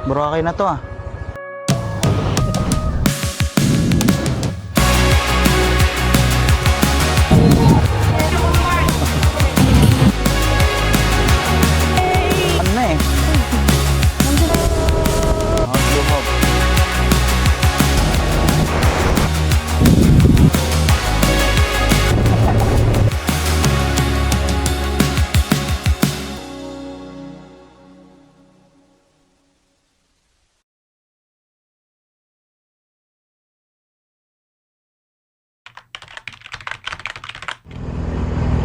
Boracay na to ah. Ano na eh?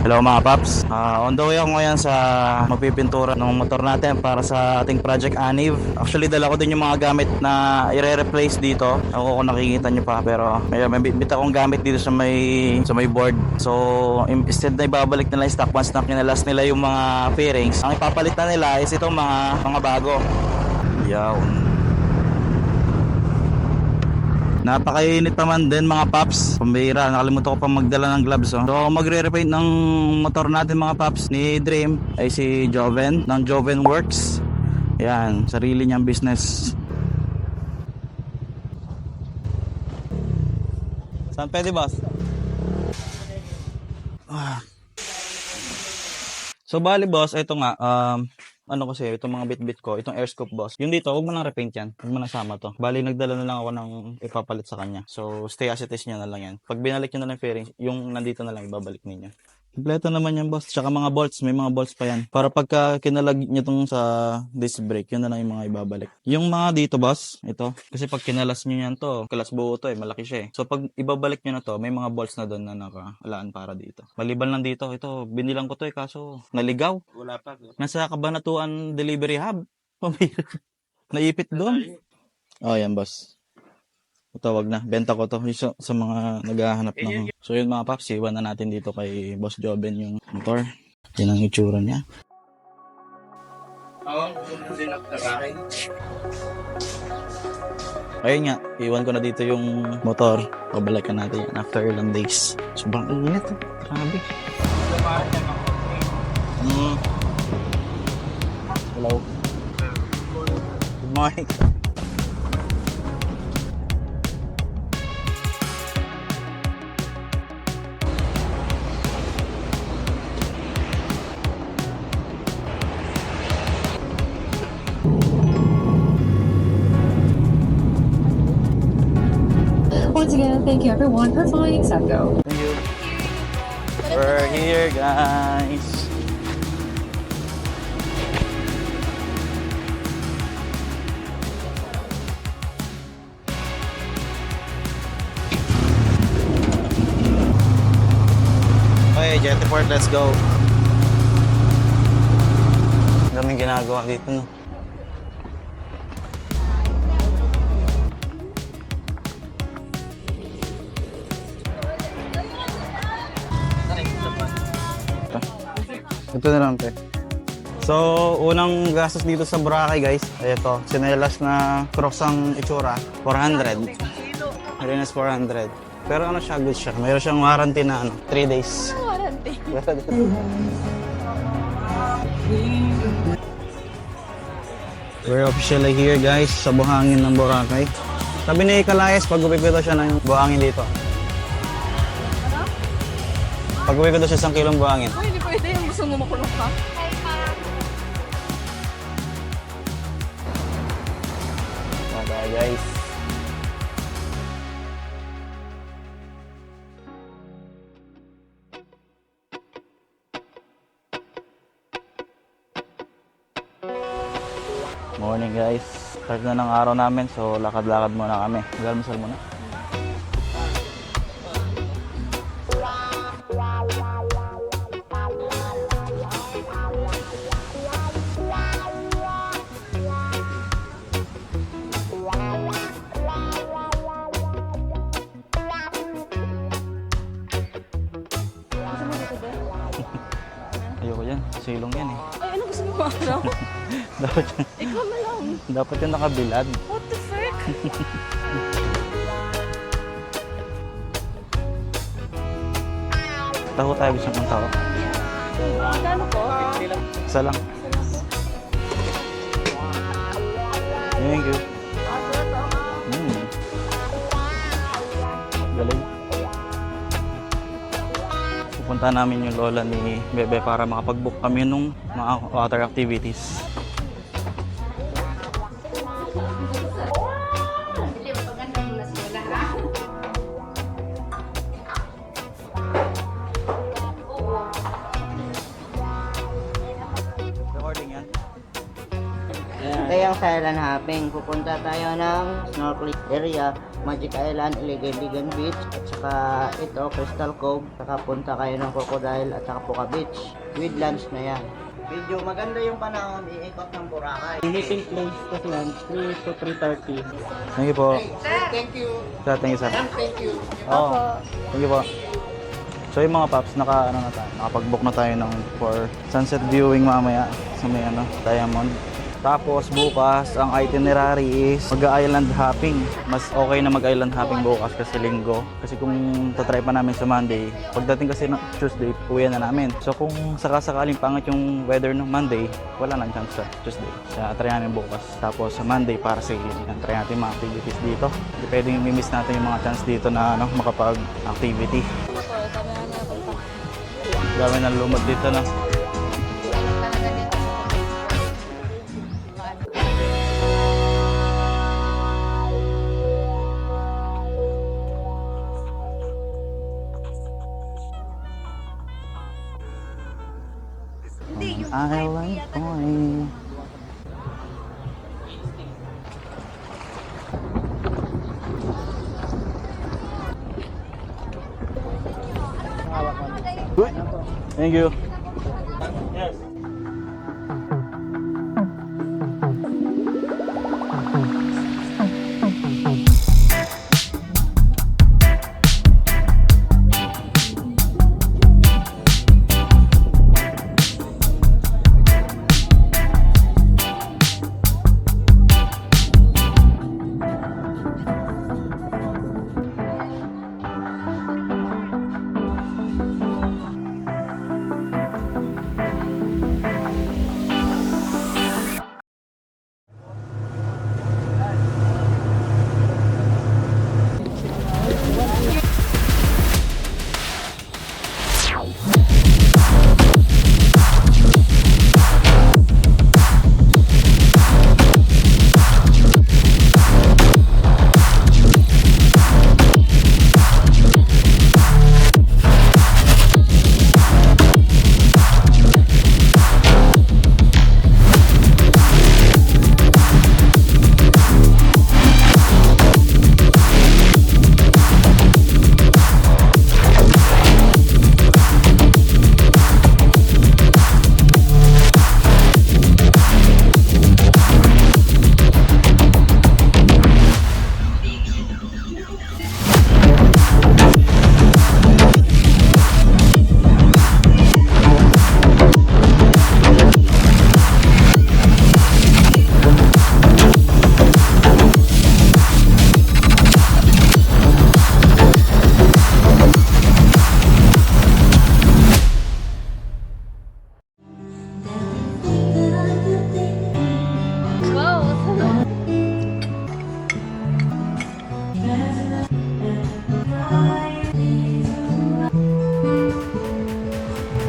Hello mga paps, on the way ako ngayon sa magpipintura ng motor natin para sa ating Project Aniv. Actually dala ko din yung mga gamit na i-replace dito. Ako kung nakikita nyo pa, pero may bit akong gamit dito sa may board. So instead na ibabalik nila yung stock once na kinalas nila yung mga fairings, ang ipapalit na nila is itong mga bago. Yawn. Napakainit pa man din mga paps. Pambihira, nakalimutan ko pa magdala ng gloves oh. So magre-repaint ng motor natin mga paps ni Dream ay si Joven ng Joven Works. Yan, sarili niyang business. Saan pwede boss? So bali boss, ito nga ano kasi, itong mga bit-bit ko, itong air scoop boss. Yung dito, huwag mo nang repaint yan. Huwag mo nang sama to. Bali, nagdala na lang ako ng ipapalit sa kanya. So, stay as it is nyo na lang yan. Pag binalik nyo na lang fairings, yung nandito na lang ibabalik ninyo. Kompleto naman yan boss. Tsaka mga bolts, may mga bolts pa yan. Para pagka kinalag nyo tong sa disc brake, yun na lang yung mga ibabalik. Yung mga dito boss, ito. Kasi pag kinalas nyo yan to, kalas buo to malaki siya eh. So, pag ibabalik nyo na to, may mga bolts na doon na nakaalaan para dito. Maliban lang dito, ito, binilang ko to kaso naligaw. Wala pa. Nasa Kabanatuan Delivery Hub. Naipit doon. Oh, yan boss. Ito, wag na. Benta ko to sa mga naghahanap ng... So yun mga paps, iwan na natin dito kay Boss Joven yung motor. Yan ang itsura niya. Ayun nga, iwan ko na dito yung motor. Pabalikan natin yan after ilang days. Sobrang init. Grabe. Hello. Good morning. Once again, thank you everyone for flying Subgo. Thank you. We're here, guys. Okay, Jetport, let's go. Daming ginagawa dito, no? Ito na lang, te. So, unang gastos dito sa Boracay, guys. Ito, sinelas na crocs ang itsura. 400. Marinas 400. Pero ano siya, good siya. Mayroon siyang warranty na 3 days. Warranty. We're officially here, guys, sa buhangin ng Boracay. Sabi ni Kalayas, pag upipito siya ng buhangin dito. Pag upipito siya 1 kilong buhangin. Ay, hindi pwede yung gusto mo makulong ka. Bye, guys. Morning guys. Start na ng araw namin, so lakad-lakad muna kami. Mag-almusal muna. Ayoko yan, silong yan eh. Ay, ano gusto mo araw? Dapat yan, Ikaw na lang. dapat yan nakabilad. What the frick? Taho tayo, gusto ng tao. Magkano po? Isa lang. Thank you. Galing. Pupunta namin yung lola ni Bebe para makapag-book kami nung mga water activities. Recording yan. Ito yung sa Island Hopping. Pupunta tayo ng snorkeling area, Magic Island, Iligan Beach, at saka ito, Crystal Cove. Saka punta kayo ng Crocodile at saka Puka Beach. With lunch na yan. Video, maganda yung panahon, iikot ng Boracay. Meeting place kasi yan, 3 to 3:30. Thank you po. Thank you. Sir, thank you sir. Thank you. Oo. Thank you po. So yung mga paps, nakapag-book na tayo ng for sunset viewing mamaya sa may Diamond. Tapos bukas, ang itinerary is mag-island hopping. Mas okay na mag-island hopping bukas kasi linggo. Kasi kung tatry pa namin sa Monday, pagdating kasi ng Tuesday, uwi na namin. So kung sakasakaling pangit yung weather ng Monday, wala nang chance sa Tuesday. Kaya try namin bukas. Tapos sa Monday, para sa try natin mga activities dito. Hindi pwedeng i-miss natin yung mga chance dito na makapag-activity. Dami na lumad dito na. Island Point. Good. Thank you. Yes.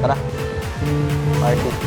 Tara. Market.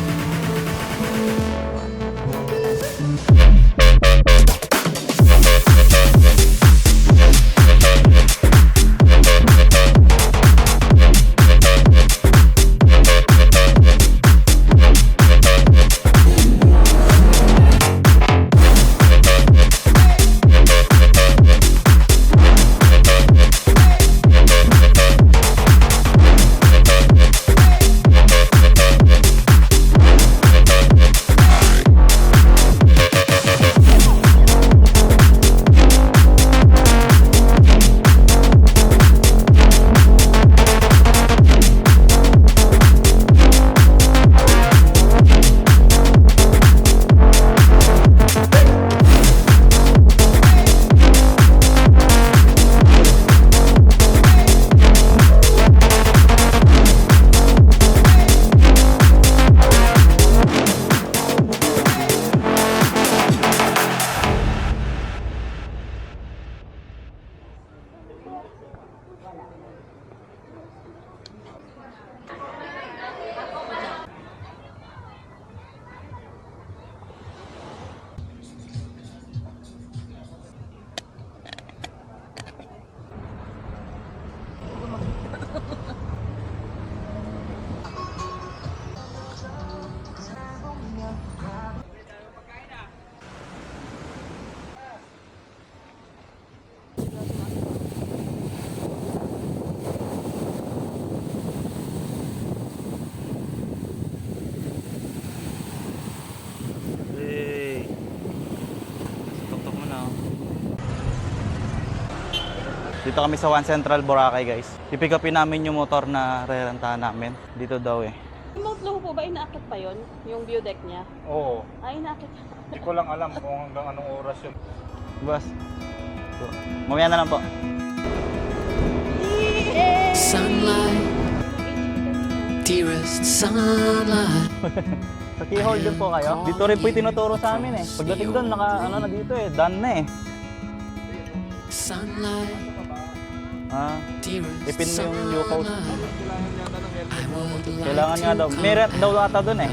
Dito kami sa One Central, Boracay, guys. Pipick upin namin yung motor na rerentahan namin. Dito daw eh. Yung Mount Luho po ba, inaakit pa yun? Yung view deck niya? Oo. Ay, inaakit. Hindi ko lang alam kung hanggang anong oras yun. Boss. So, mamaya na lang po. Sunlight, dearest sunlight. Sa keyhole din po kayo. Dito rin po yung tinuturo sa amin eh. Pagdating doon, ano na dito eh. Done na eh. Sunlight, Ah, dearest ipin mo yung new post. sunlight. I would like Kailangan nga daw. May rent daw ata doon eh.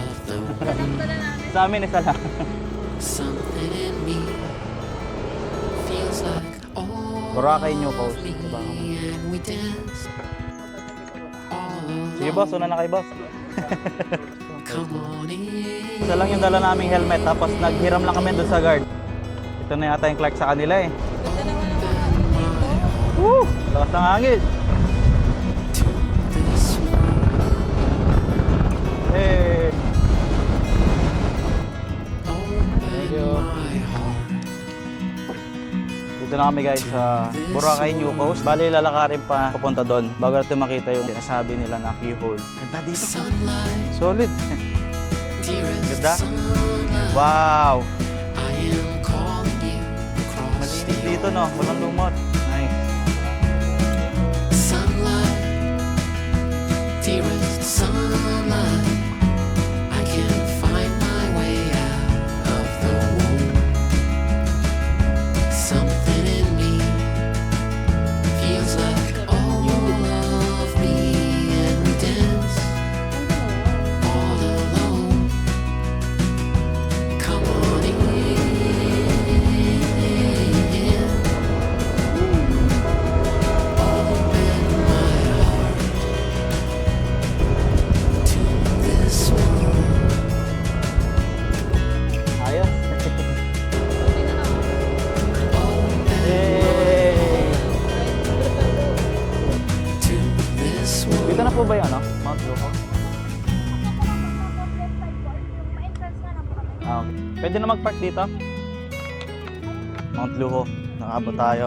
Sa amin isa lang. something in me feels like all Boracay new post. me, and we dance all Sige boss, una na kay boss. come on in. Isa lang yung dala naming helmet tapos naghiram lang kami doon sa guard. Ito na yata yung Clark sa kanila eh. Woo! Lakas ng hangin. This Hey! open you. my heart. Dito na kami guys sa Boracay New Coast. Bali lalakarin pa papunta doon bago natin makita yung sinasabi nila na keyhole. Ganda dito. Sunlight, Solid. dearest Ganda. sunlight. Wow! I am calling you across Malinis dito no, walang lumot. Nice. sunlight, dearest sunlight. I can find my way out of the womb. Something in me feels like all of me, and we dance all alone. Come on in. Open my heart to this world. Ayos. Hey! To this world. Dito na po ba yun, no? Mount Luho? Ah, okay. Pwede na mag-park dito? Mount Luho. Nakabot tayo.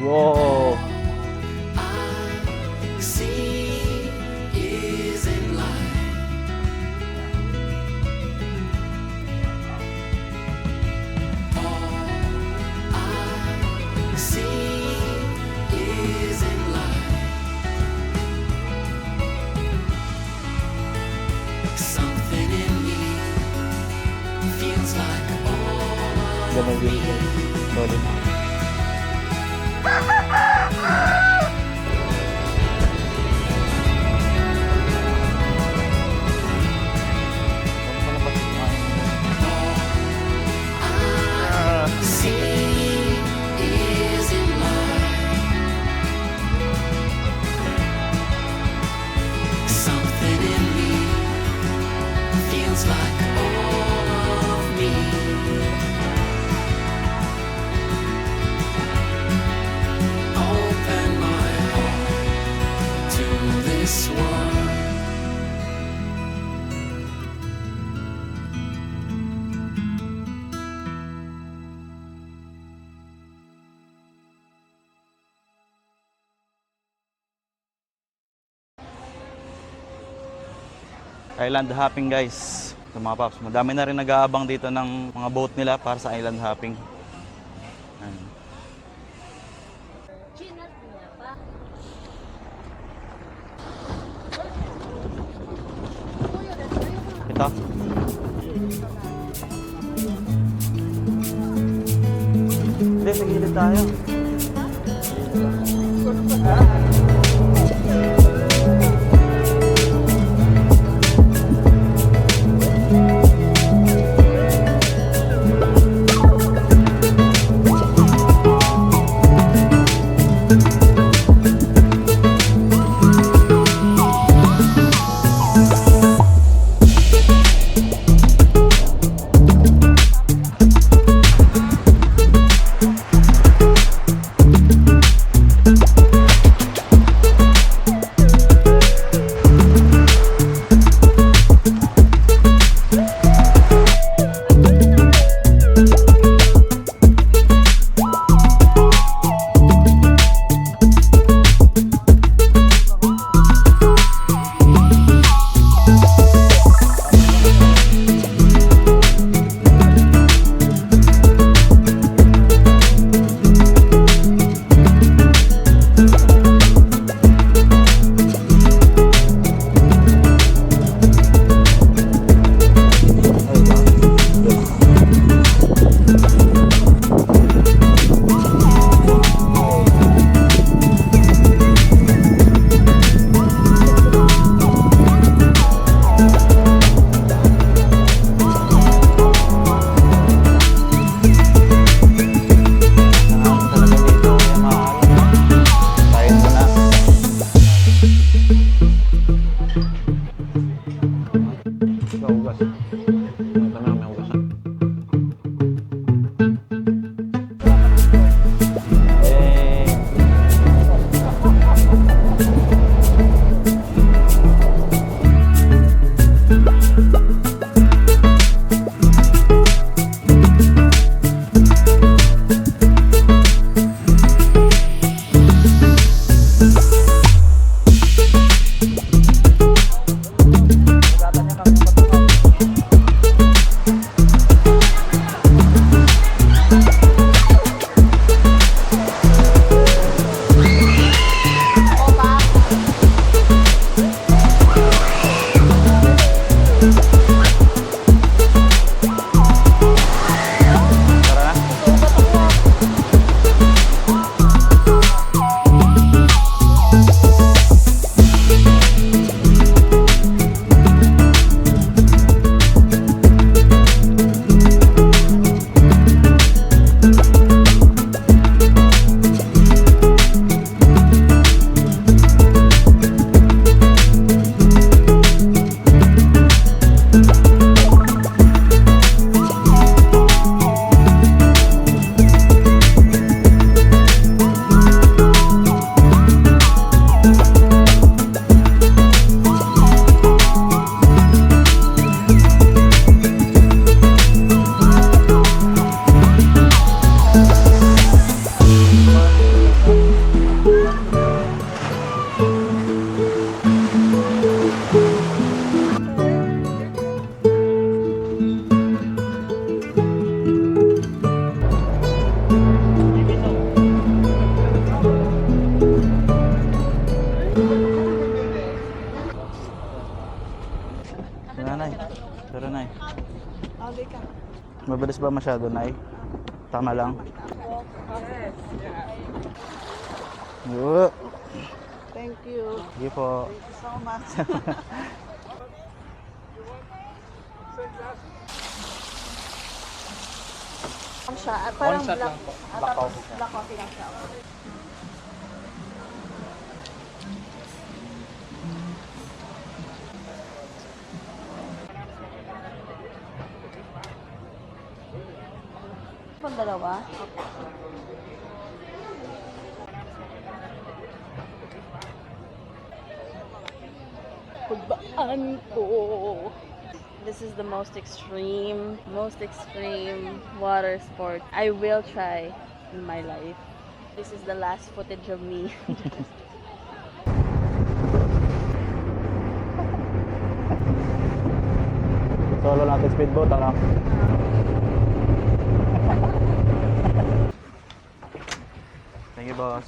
Wow! I see is in light. All I see is in light. Something in me feels like all Ganda din. Solid. see is in light. Something in me feels like all of me. Open my heart to this world. Island hopping guys. Ito mga paps, madami na rin nag-aabang dito ng mga boat nila para sa island hopping. Ayan. Ito. Hindi, sa gilid tayo. Mabilis ba masyado, Nay? Tama lang. Thank you. Sige po. Thank you so much. Siya, parang One shot lang po. Black coffee. black coffee lang siya. Pang dalawa? Pagbaan ko. This is the most extreme water sport I will try in my life. This is the last footage of me. Solo natin speedboat, ano? Thank you, boss.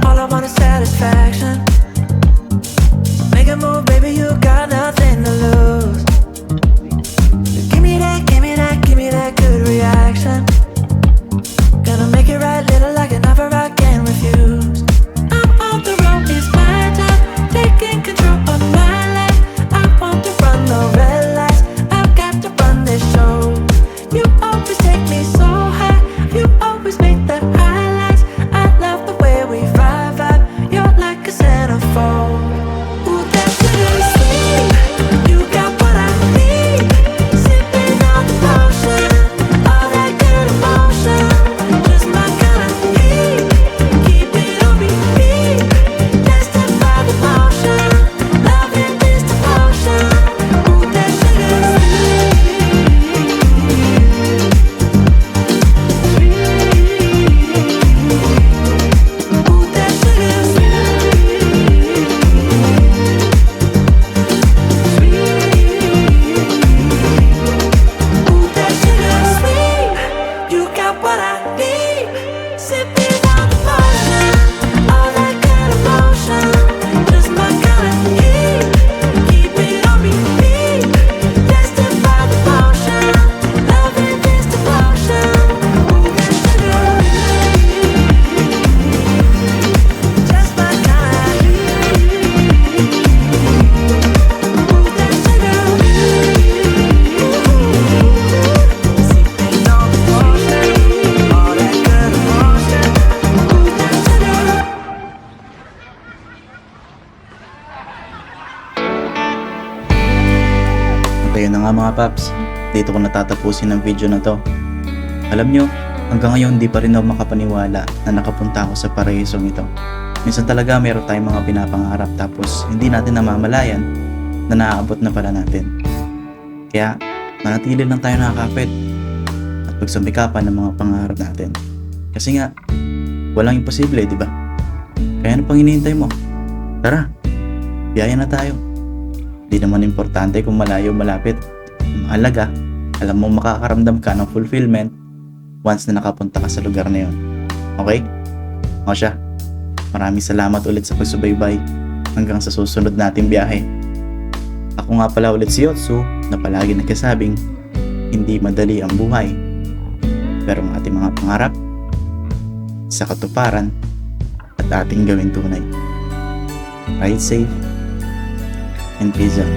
All I want is satisfaction. Make a move, baby, you got nothing to lose. Give me that good reaction. Gonna make it right, little like an offer I can't refuse. I'm on the road, it's my time, taking control of my life. I want to run the red lights, I've got to run this show. You always take me so high, you always make the highlights. I love the way we vibe, you're like a centerfold. Ooh, that sugar sweet, you got what I need. Sipping on the potion, all that good emotion, just my kind of heat. Keep it on repeat, tested by the motion, loving this devotion. Ooh, that sugar sweet. Ooh, that sugar Ooh, that sugar sweet, you got what I need. Sipping on the potion, all that good emotion, just my kind of heat. Keep it on repeat, tested by the motion, loving this devotion. Ooh, that sugar, just my kind of heat. Ooh, that sugar. Sipping on the potion, all that good emotion. Ooh, that sugar. At ayun na nga mga paps, dito ko natatapusin ang video na to. Alam nyo, hanggang ngayon di pa rin ako makapaniwala na nakapunta ako sa paraisong ito. Minsan talaga meron tayong mga pinapangarap tapos hindi natin namamalayan na naaabot na pala natin. Kaya manatili lang tayo nakakapit at pagsumikapan ng mga pangarap natin. Kasi nga, walang imposible, di ba? Kaya ano pang hinihintay mo? Tara, biyaya na tayo. Di naman importante kung malayo o malapit. Ang mahalaga, alam mo makakaramdam ka ng fulfillment once na nakapunta ka sa lugar na yun. Okay? O siya, maraming salamat ulit sa pagsubaybay hanggang sa susunod nating biyahe. Ako nga pala ulit si Yotsu na palagi nagkasabing hindi madali ang buhay. Pero ang ating mga pangarap sa katuparan at ating gawin tunay. Ride safe and peace out.